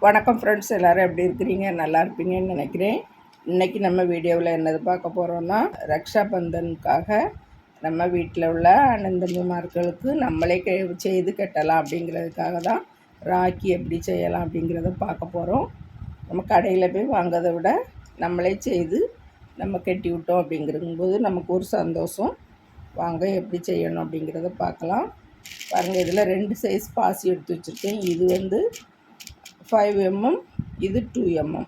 வணக்கம் ஃப்ரெண்ட்ஸ், எல்லோரும் எப்படி இருக்கிறீங்க? நல்லா இருப்பீங்கன்னு நினைக்கிறேன். இன்றைக்கி நம்ம வீடியோவில் என்னது பார்க்க போகிறோன்னா, ரக்ஷாபந்தனுக்காக நம்ம வீட்டில் உள்ள அண்ணன் தம்பிமார்களுக்கு நம்மளே செய்து கட்டலாம் அப்படிங்கிறதுக்காக தான் ராக்கி எப்படி செய்யலாம் அப்படிங்கிறத பார்க்க போகிறோம். நம்ம கடையில் போய் வாங்கிறத விட நம்மளே செய்து நம்ம கட்டி விட்டோம் அப்படிங்கிறம்போது நமக்கு ஒரு சந்தோஷம். வாங்க எப்படி செய்யணும் அப்படிங்கிறத பார்க்கலாம். பாருங்கள், இதில் 2 சைஸ் பாசி எடுத்து வச்சுருக்கேன். இது 5 mm, இது 2 mm.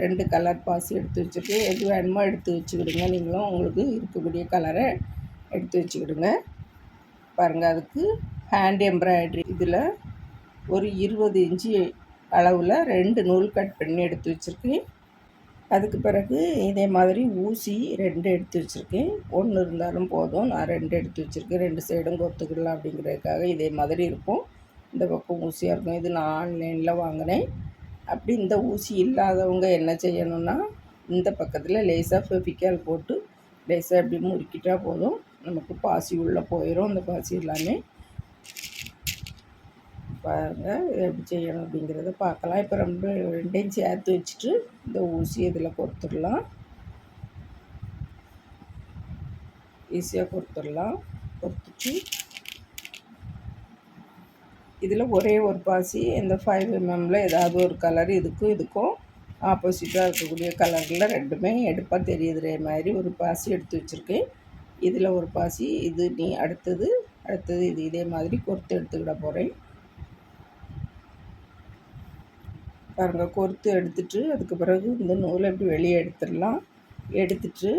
2 கலர் பாசி எடுத்து வச்சுருக்கேன். எது வேணுமோ எடுத்து வச்சுக்கிடுங்க. நீங்களும் உங்களுக்கு இருக்கக்கூடிய கலரை எடுத்து வச்சுக்கிடுங்க. பாருங்கள், அதுக்கு ஹேண்ட் எம்ப்ராய்டரி இதில் ஒரு 20 இன்ச்சு அளவில் 2 நூல் கட் பண்ணி எடுத்து வச்சுருக்கேன். அதுக்கு பிறகு இதே மாதிரி ஊசி 2 எடுத்து வச்சுருக்கேன். 1 இருந்தாலும் போதும், நான் 2 எடுத்து வச்சுருக்கேன். 2 சைடும் கொத்துக்கிடலாம் அப்படிங்கிறதுக்காக. இதே மாதிரி இருக்கும், இந்த பக்கம் ஊசியாக இருக்கும். இது நான் ஆன்லைனில் வாங்கினேன். அப்படி இந்த ஊசி இல்லாதவங்க என்ன செய்யணும்னா, இந்த பக்கத்தில் லேசாக ஃபெவிக்கால் போட்டு லேசாக எப்படி முறுக்கிட்டால் போதும், நமக்கு பாசி உள்ளே போயிடும். அந்த பாசி எல்லாமே பாருங்கள் எப்படி செய்யணும் அப்படிங்கிறத பார்க்கலாம். இப்போ 2 சேர்த்து வச்சுட்டு இந்த ஊசி இதில் கொடுத்துடலாம். ஈஸியாக கொடுத்துடலாம். கொடுத்துட்டு இதில் ஒரே ஒரு பாசி இந்த 5 mmல ஏதாவது ஒரு கலர் இதுக்கும் ஆப்போசிட்டாக இருக்கக்கூடிய கலரில் 2மே எடுப்பாக தெரியுதுற மாதிரி ஒரு பாசி எடுத்து வச்சுருக்கேன். இதில் ஒரு பாசி, இது அடுத்தது இது இதே மாதிரி கொறுத்து எடுத்துக்கிட போகிறேன். பாருங்கள், கொறுத்து எடுத்துட்டு அதுக்கு பிறகு இந்த நூலை இப்படி வெளியே எடுத்துடலாம். எடுத்துட்டு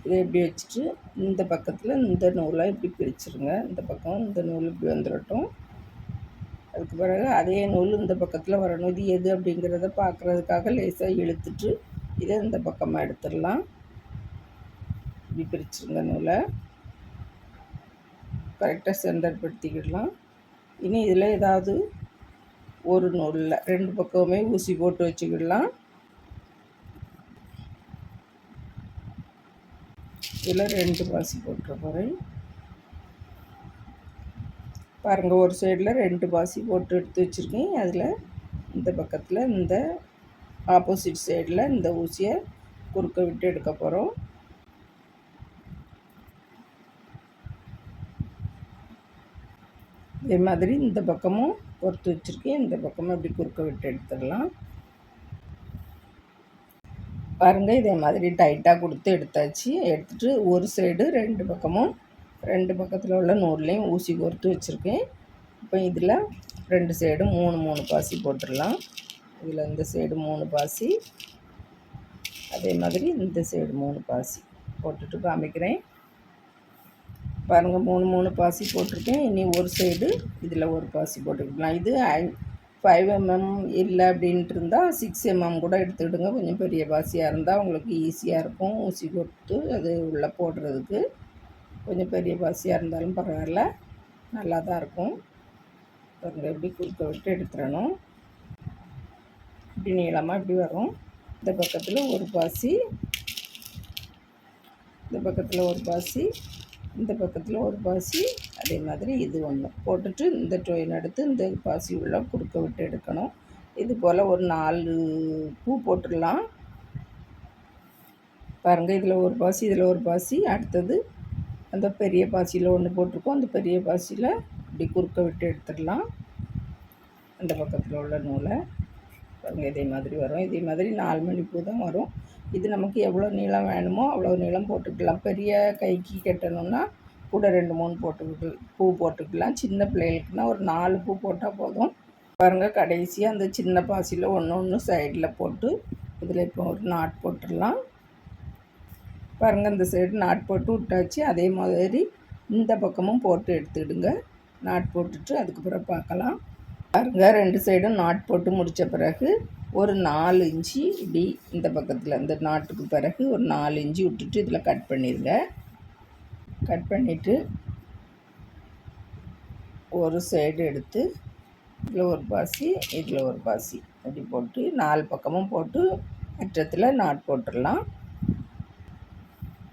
இதை இப்படி வச்சுட்டு இந்த பக்கத்தில் இந்த நூலை இப்படி பிரிச்சுருங்க. இந்த பக்கம் இந்த நூல் இப்படி வந்துடட்டும். அதுக்கு பிறகு அதே நூல் இந்த பக்கத்தில் வரணும். இது எது அப்படிங்கிறத பார்க்குறதுக்காக லேசாக இழுத்துட்டு இதை இந்த பக்கமாக எடுத்துடலாம். இப்படி பிரிச்சுருங்க நூலை. கரெக்டாக சென்டர் படுத்திக்கிடலாம். இனி இதில் ஏதாவது ஒரு நூலில் 2 பக்கமுமே ஊசி போட்டு வச்சுக்கிடலாம். இதில் 2 பாசி போட்டுற போகிறேன். பாருங்கள், ஒரு சைடில் 2 பாசி போட்டு எடுத்து வச்சுருக்கேன். அதில் இந்த பக்கத்தில் இந்த ஆப்போசிட் சைடில் இந்த ஊசியை குறுக்க விட்டு எடுக்க போகிறோம். இதே மாதிரி இந்த பக்கமும் பொறுத்து வச்சுருக்கேன். இந்த பக்கமும் இப்படி குறுக்க விட்டு எடுத்துடலாம். பாருங்கள், இதே மாதிரி டைட்டாக கொடுத்து எடுத்தாச்சு. எடுத்துகிட்டு ஒரு சைடு 2 பக்கமும் 2 பக்கத்தில் உள்ள நூல்லையும் ஊசி கோர்த்து வச்சுருக்கேன். இப்போ இதில் 2 சைடும் 3 பாசி போட்டுடலாம். இதில் இந்த சைடு 3 பாசி, அதே மாதிரி இந்த சைடு 3 பாசி போட்டுட்டு காமிக்கிறேன். பாருங்கள், 3 பாசி போட்டிருக்கேன். இனி ஒரு சைடு இதில் ஒரு பாசி போட்டுக்கலாம். இது 5 mm இல்லை அப்படின்ட்டு இருந்தால் 6 mm கூட எடுத்துக்கிடுங்க. கொஞ்சம் பெரிய பாசியாக இருந்தால் உங்களுக்கு ஈஸியாக இருக்கும் ஊசி கொடுத்து அது உள்ளே போடுறதுக்கு. கொஞ்சம் பெரிய பாசியாக இருந்தாலும் பரவாயில்ல, நல்லா தான் இருக்கும். பாருங்கள், எப்படி குறுக்க விட்டு எடுத்துடணும். இப்படி நீளமாக இப்படி வரும். இந்த பக்கத்தில் ஒரு பாசி, இந்த பக்கத்தில் ஒரு பாசி, இந்த பக்கத்தில் ஒரு பாசி, அதே மாதிரி இது ஒன்று போட்டுட்டு இந்த டொயின் எடுத்து இந்த பாசி உள்ள குறுக்க விட்டு எடுக்கணும். இது போல் ஒரு 4 பூ போட்டுடலாம். பாருங்கள், இதில் ஒரு பாசி, இதில் ஒரு பாசி, அடுத்தது அந்த பெரிய பாசியில் ஒன்று போட்டிருக்கோம். அந்த பெரிய பாசியில் இப்படி குறுக்க விட்டு எடுத்துடலாம். அந்த பக்கத்தில் உள்ள நூலை பாருங்கள், இதே மாதிரி வரும். இதே மாதிரி 4 மணி பூ தான் வரும். இது நமக்கு எவ்வளோ நீளம் வேணுமோ அவ்வளோ நீளம் போட்டுக்கலாம். பெரிய கைக்கு கட்டணும்னா கூட 2-3 பூ போட்டுக்கலாம். சின்ன பிள்ளைகளுக்குன்னா ஒரு 4 பூ போட்டால் போதும். பாருங்கள், கடைசியாக அந்த சின்ன பாசியில் ஒன்று சைடில் போட்டு இதில் இப்போ ஒரு நாட் போட்டுடலாம். பாருங்கள், இந்த சைடு நாட் போட்டு விட்டாச்சு. அதே மாதிரி இந்த பக்கமும் போட்டு எடுத்துக்கிடுங்க. நாட் போட்டுட்டு அதுக்கப்புறம் பார்க்கலாம். பாருங்கள், 2 சைடும் நாட் போட்டு முடித்த பிறகு ஒரு 4 இன்ச்சு இப்படி இந்த பக்கத்தில் இந்த நாட்டுக்கு பிறகு ஒரு 4 இன்ச்சு விட்டுட்டு இதில் கட் பண்ணிடுங்க. கட் பண்ணிவிட்டு ஒரு சைடு எடுத்து இதில் ஒரு பாசி, இதில் ஒரு பாசி அப்படி போட்டு 4 பக்கமும் போட்டு அற்றத்தில் நாட் போட்டுடலாம்.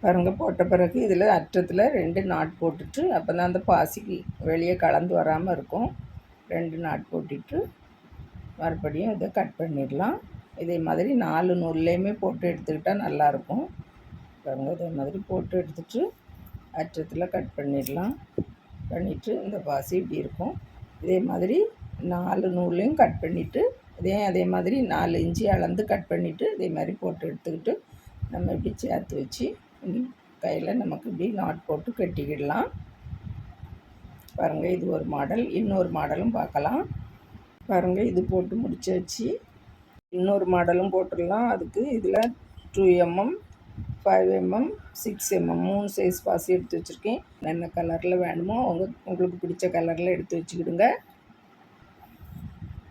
பாருங்கள், போட்ட பிறகு இதில் அற்றத்தில் 2 நாட் போட்டுட்டு அப்போ தான் அந்த பாசிக்கு வெளியே கலந்து வராமல் இருக்கும். 2 நாட் போட்டுட்டு மறுபடியும் இதை கட் பண்ணிடலாம். இதே மாதிரி 4 நூல்லையுமே போட்டு எடுத்துக்கிட்டால் நல்லாயிருக்கும். பாருங்கள், இதே மாதிரி போட்டு எடுத்துகிட்டு அச்சத்தில் கட் பண்ணிடலாம். பண்ணிவிட்டு இந்த பாசி இப்படி இருக்கும். இதே மாதிரி 4 நூலையும் கட் பண்ணிவிட்டு அதே மாதிரி 4 இன்ச்சு அளந்து கட் பண்ணிவிட்டு இதே மாதிரி போட்டு எடுத்துக்கிட்டு நம்ம இப்படி சேர்த்து வச்சு கையில் நமக்கு இப்படி நாட் போட்டு கட்டிக்கிடலாம். பாருங்கள், இது ஒரு மாடல். இன்னொரு மாடலும் பார்க்கலாம். பாருங்கள், இது போட்டு முடிச்சாச்சு. இன்னொரு மாடலும் போட்டுடலாம். அதுக்கு இதில் 2 mm, 5 mm, 6 mm 3 சைஸ் பாசி எடுத்து வச்சுருக்கேன். என்ன கலரில் வேணுமோ உங்களுக்கு பிடிச்ச கலரில் எடுத்து வச்சுக்கிடுங்க.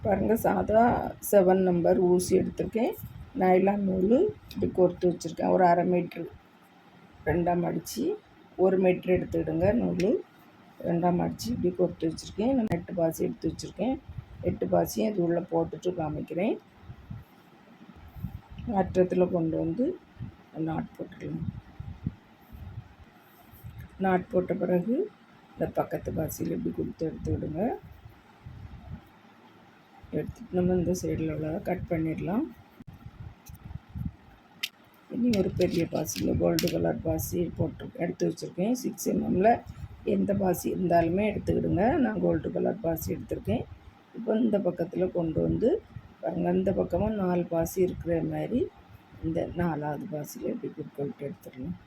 பாருங்கள், சாதா 7 நம்பர் ஊசி எடுத்திருக்கேன். நைலான் நூல் இப்படி கோர்த்து வச்சுருக்கேன். ஒரு 1/2 மீட்ரு 2ஆக மடித்து 1 மீட்ரு எடுத்துக்கிடுங்க. நூல் 2ஆக மடித்து இப்படி கோர்த்து வச்சுருக்கேன். நான் 8 பாசி எடுத்து வச்சுருக்கேன். 8 பாசியும் இது உள்ளே போட்டுட்டு காமிக்கிறேன். அற்றத்தில் கொண்டு வந்து நாட் போட்டுக்கலாம். நாட் போட்ட பிறகு இந்த பக்கத்து பாசியில் இப்படி கொடுத்து எடுத்துக்கிடுங்க. எடுத்துட்டு நம்ம இந்த சைடில் உள்ளதை கட் பண்ணிடலாம். இனி ஒரு பெரிய பாசியில் கோல்டு கலர் பாசி எடுத்து வச்சுருக்கேன். 6 mmல எந்த பாசி இருந்தாலுமே எடுத்துக்கிடுங்க. நான் கோல்டு கலர் பாசி எடுத்திருக்கேன். இப்போ இந்த பக்கத்தில் கொண்டு வந்து பாருங்கள், இந்த பக்கமும் 4 பாசி இருக்கிற மாதிரி இந்த 4ஆவது பாசியில் இப்படி குறுக்க விட்டு எடுத்துடலாம்.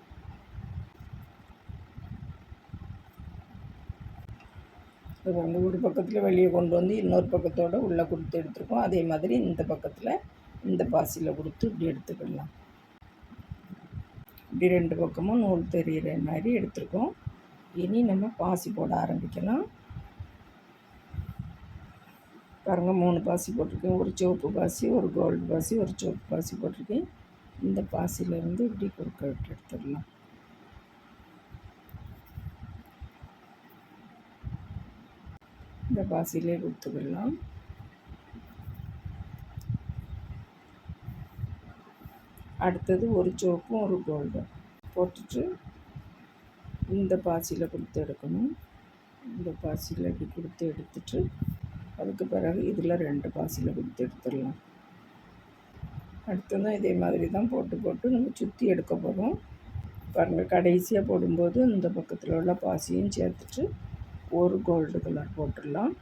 இப்போ ஒரு பக்கத்தில் வெளியே கொண்டு வந்து இன்னொரு பக்கத்தோடு உள்ளே கொடுத்து எடுத்துருக்கோம். அதே மாதிரி இந்த பக்கத்தில் இந்த பாசியில் கொடுத்து இப்படி எடுத்துக்கிடலாம். இப்படி 2 பக்கமும் நூல் தெரிகிற மாதிரி எடுத்துருக்கோம். இனி நம்ம பாசி போட ஆரம்பிக்கலாம். பாருங்கள், 3 பாசி போட்டிருக்கேன். ஒரு சிவப்பு பாசி, ஒரு கோல்டு பாசி, ஒரு சிவப்பு பாசி போட்டிருக்கேன். இந்த பாசியிலேருந்து இப்படி குறுக்க விட்டு எடுத்துடலாம். இந்த பாசியிலே கொடுத்துக்கிடலாம். அடுத்தது ஒரு சிவப்பும் ஒரு கோல்டும் போட்டுட்டு இந்த பாசியில் கொடுத்து எடுக்கணும். இந்த பாசியில் இப்படி கொடுத்து எடுத்துட்டு அதுக்கு பிறகு இதில் 2 பாசியில் கொடுத்து எடுத்துடலாம். அடுத்ததும் இதே மாதிரி தான் போட்டு நம்ம சுற்றி எடுக்க போகிறோம். பாருங்கள், கடைசியாக போடும்போது இந்த பக்கத்தில் உள்ள பாசியும் சேர்த்துட்டு ஒரு கோல்டு கலர் போட்டுடலாம்.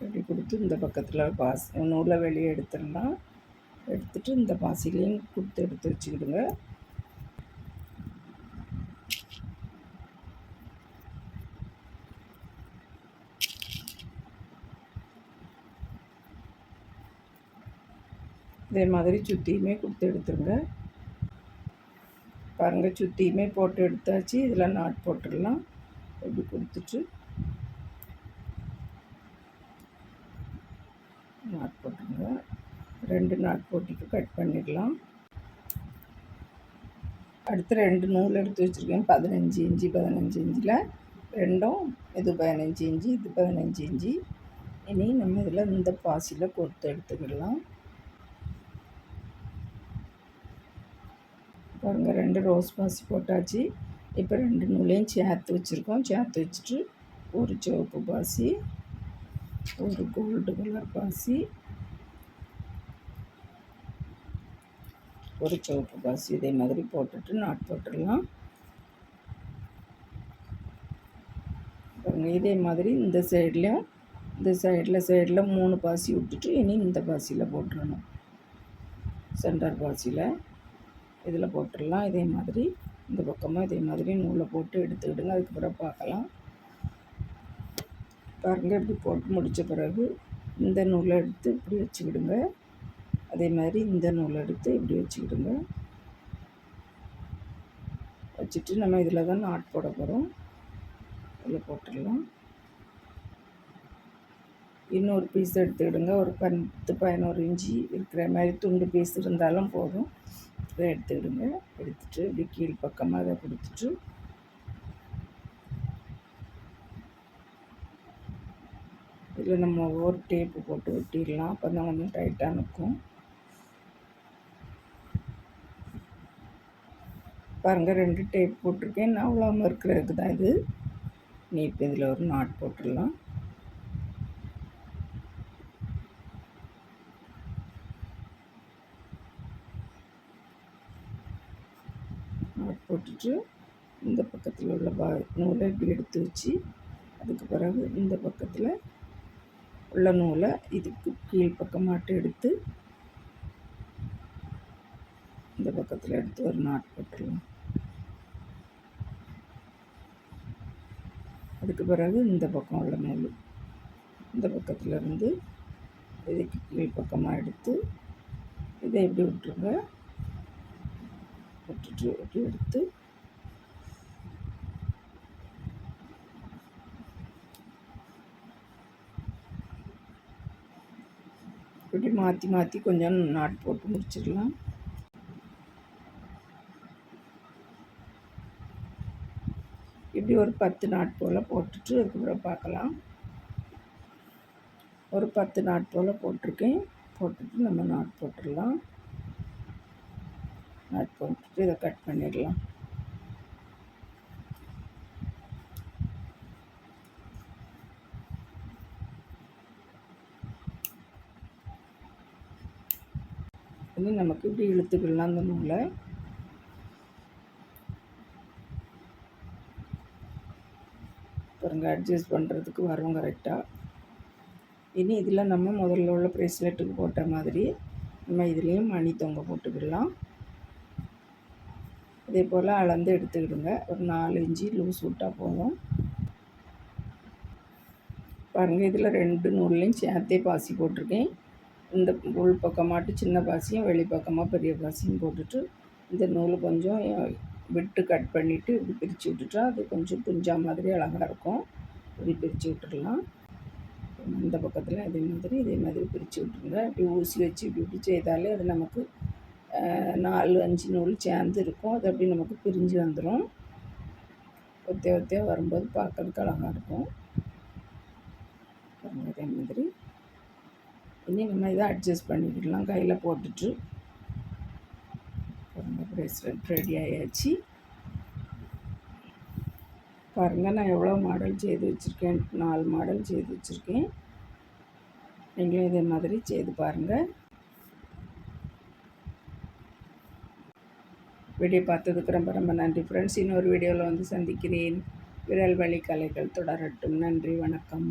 இப்படி கொடுத்து இந்த பக்கத்தில் நூலை வெளியே எடுத்துடலாம். எடுத்துட்டு இந்த பாசிலையும் கொடுத்து எடுத்து வச்சுக்கிடுங்க. இதே மாதிரி சுற்றியுமே கொடுத்து எடுத்துருங்க. பாருங்கள், சுற்றியுமே போட்டு எடுத்தாச்சு. இதில் நாட் போட்டுடலாம். இப்படி கொடுத்துட்டு நாட் போட்டுருங்க. 2 நாட் போட்டுட்டு கட் பண்ணிடலாம். அடுத்து 2 நூல் எடுத்து வச்சுருக்கேன். 15 இன்ச்சு 15 இன்ச்சில் ரெண்டும், இது 15 இன்ச்சு, இது 15 இன்ச்சு. இனி நம்ம இதில் இந்த பாசியில் கொடுத்து எடுத்துக்கிடலாம். பாருங்கள், 2 ரோஸ் பாசி போட்டாச்சு. இப்போ 2 நூலையும் சேர்த்து வச்சுருக்கோம். சேர்த்து வச்சுட்டு ஒரு சிவப்பு பாசி, ஒரு கோல்டு கலர் பாசி, ஒரு சிவப்பு பாசி இதே மாதிரி போட்டுட்டு நாட் போட்டுடலாம். பாருங்கள், இதே மாதிரி இந்த சைட்லேயும் இந்த சைடில் 3 பாசி விட்டுட்டு இனி இந்த பாசியில் போட்டுடணும். சென்டர் பாசியில் இதில் போட்டுடலாம். இதே மாதிரி இந்த பக்கமாக இதே மாதிரி நூலை போட்டு எடுத்துக்கிடுங்க. அதுக்கப்புறம் பார்க்கலாம். பாருங்கள், இப்படி போட்டு முடித்த பிறகு இந்த நூலை எடுத்து இப்படி வச்சுக்கிடுங்க. அதே மாதிரி இந்த நூலை எடுத்து இப்படி வச்சுக்கிடுங்க. வச்சுட்டு நம்ம இதில் தான் நாட் போட போகிறோம். இதில் போட்டுடலாம். இன்னொரு பீஸ் எடுத்துக்கிடுங்க. ஒரு 10-11 இன்ச்சு இருக்கிற மாதிரி துண்டு பீஸ் இருந்தாலும் போதும். இதை எடுத்துக்கிடுங்க. எடுத்துகிட்டு இப்படி கீழ் பக்கமாக அதை கொடுத்துட்டு இதில் நம்ம ஒரு டேப்பு போட்டு வெட்டிடலாம். அப்போ தான் கொஞ்சம் டைட்டாக நிற்கும். பாருங்கள், 2 டேப் போட்டிருக்கேன். நான் அவ்வளோ இருக்கிறதுக்கு தான் இது. நீ இப்போ இதில் ஒரு நாட் போட்டுடலாம். நாட் போட்டுட்டு இந்த பக்கத்தில் உள்ள நூலை இப்படி எடுத்து வச்சு அதுக்கு பிறகு இந்த பக்கத்தில் உள்ள நூலை இதுக்கு கீழ்ப்பக்கமாட்டு எடுத்து இந்த பக்கத்தில் எடுத்து ஒரு நாட் போட்டுடலாம். அதுக்கு பிறகு இந்த பக்கம் உள்ள நூல் இந்த பக்கத்தில் இருந்து இதுக்கு கீழ்ப்பக்கமாக எடுத்து இதை எப்படி விட்டுருங்க, விட்டுட்டு எப்படி எடுத்து இப்படி மாற்றி மாற்றி கொஞ்சம் நாட் போட்டு முடிச்சிடலாம். இப்படி ஒரு 10 நாட் போல் போட்டுட்டு அதுக்கப்புறம் பார்க்கலாம். ஒரு 10 நாட் போல் போட்டிருக்கேன். போட்டுட்டு நம்ம நாட் போட்டுடலாம். நாட் போட்டுட்டு இதை கட் பண்ணிடலாம். இனி நமக்கு இப்படி இழுத்துக்கலாம் அந்த நூலை. பாருங்க, அட்ஜஸ்ட் பண்ணுறதுக்கு வரும் கரெக்டாக. இனி இதில் நம்ம முதல்ல உள்ள ப்ரேஸ்லெட்டுக்கு போட்ட மாதிரி நம்ம இதுலேயும் மணி தொங்க போட்டுக்கிடலாம். இதே போல் அளந்து எடுத்துக்கிடுங்க. ஒரு 4 இன்ச்சு லூஸ் விட்டால் போதும். பாருங்கள், இதில் 2 நூல்லையும் சேர்த்தே பாசி போட்டிருக்கேன். இந்த உள் பக்கமாட்டு சின்ன பாசியும் வெளிப்பக்கமாக பெரிய பாசியும் போட்டுட்டு இந்த நூல் கொஞ்சம் விட்டு கட் பண்ணிவிட்டு இப்படி பிரித்து விட்டுட்டா அது கொஞ்சம் புஞ்சா மாதிரி அழகாக இருக்கும். இப்படி பிரித்து விட்டுடலாம். இந்த பக்கத்தில் இதே மாதிரி பிரித்து விட்டுருங்க. இப்படி ஊசி வச்சு இப்படி இப்படி செய்தாலே அது நமக்கு 4-5 நூல் சேர்ந்து இருக்கும். அது அப்படி நமக்கு பிரிஞ்சு வந்துடும். ஒத்தையாக வரும்போது பார்க்கறதுக்கு அழகாக இருக்கும். அதே மாதிரி இனி நம்ம இதை அட்ஜஸ்ட் பண்ணிக்கிடலாம். கையில் போட்டுட்டு ப்ரேஸ்லெட் ரெடி ஆயாச்சு. பாருங்கள், நான் எவ்வளோ மாடல் செய்து வச்சுருக்கேன். 4 மாடல் செய்து வச்சுருக்கேன். நீங்களும் இதே மாதிரி செய்து பாருங்கள். வீடியோ பார்த்ததுக்கு ரொம்ப ரொம்ப நன்றி ஃப்ரெண்ட்ஸ். இன்னொரு வீடியோவில் வந்து சந்திக்கிறேன். விரல் வலி கலைகள் தொடரட்டும். நன்றி, வணக்கம்.